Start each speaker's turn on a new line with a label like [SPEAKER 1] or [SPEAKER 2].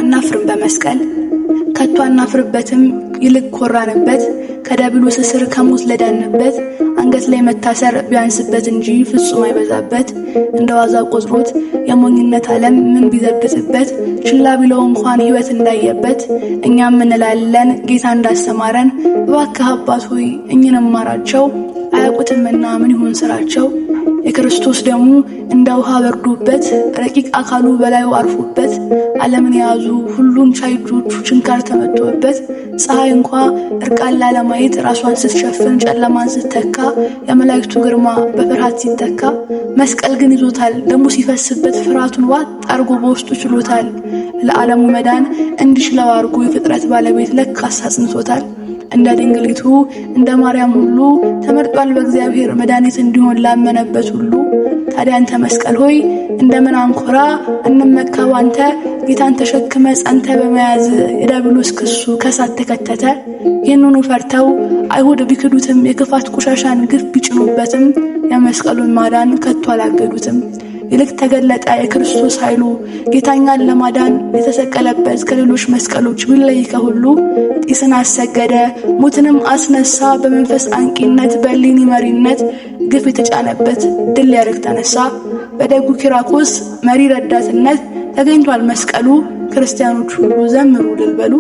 [SPEAKER 1] አናፍርም በመስቀል ከቶ አናፍርበትም፣ ይልቅ ኮራንበት። ከዲያብሎስ እስር ከሞት ለዳንበት፣ አንገት ላይ መታሰር ቢያንስበት እንጂ ፍጹም አይበዛበት። እንደ ዋዛ ቆጥሮት የሞኝነት ዓለም ምን ቢዘብትበት፣ ችላ ቢለው እንኳን ሕይወት እንዳየበት። እኛም እንላለን ጌታ እንዳስተማረን፣ እባክህ አባት ሆይ እኝን ማራቸው፣ አያውቁትምና ምን ይሆን ስራቸው። የክርስቶስ ደሙ እንደ ውሃ በርዶበት፣ ረቂቅ አካሉ በላዩ አርፎበት፣ ዓለምን የያዙ ሁሉን ቻይ እጆቹ ችንካር ተመቶበት። ፀሐይ እንኳ እርቃን ላለማየት ራሷን ስትሸፍን ጨለማን ስትተካ፣ የመላእክቱ ግርማ በፍርሃት ሲተካ፣ መስቀል ግን ይዞታል ደሙ ሲፈስበት፣ ፍርሃቱን ዋጥ አርጎ በውስጡ ችሎታል። ለዓለሙ መዳን እንዲችለው አርጎ የፍጥረት ባለቤት ለካስ አጽንቶታል። እንደ ድንግሊቱ እንደ ማርያም ሁሉ ተመርጧል በእግዚአብሔር መድኃኒት እንዲሆን ላመነበት ሁሉ። ታዲያ አንተ መስቀል ሆይ እንደምን አንኮራ እንመካ ባንተ፣ ጌታን ተሸክመ ጸንተ በመያዝ የዲያብሎስ ክሱ ከሳት ተከተተ። ይህንኑ ፈርተው አይሁድ ቢክዱትም የክፋት ቆሻሻን ግፍ ቢጭኑበትም የመስቀሉን ማዳን ከቶ አላገዱትም። ይልቅ ተገለጠ የክርስቶስ ኃይሉ፣ ጌታኛን ለማዳን የተሰቀለበት ከሌሎች መስቀሎች ቢለይ ከሁሉ። ጢስን አሰገደ ሞትንም አስነሳ፣ በመንፈስ አንቂነት በእሌኒ መሪነት ግፍ የተጫነበት ድል ሊያደርግ ተነሳ። በደጉ ኪራኮስ መሪ ረዳትነት ተገኝቷል መስቀሉ፣ ክርስቲያኖች ሁሉ ዘምሩ እልል በሉ።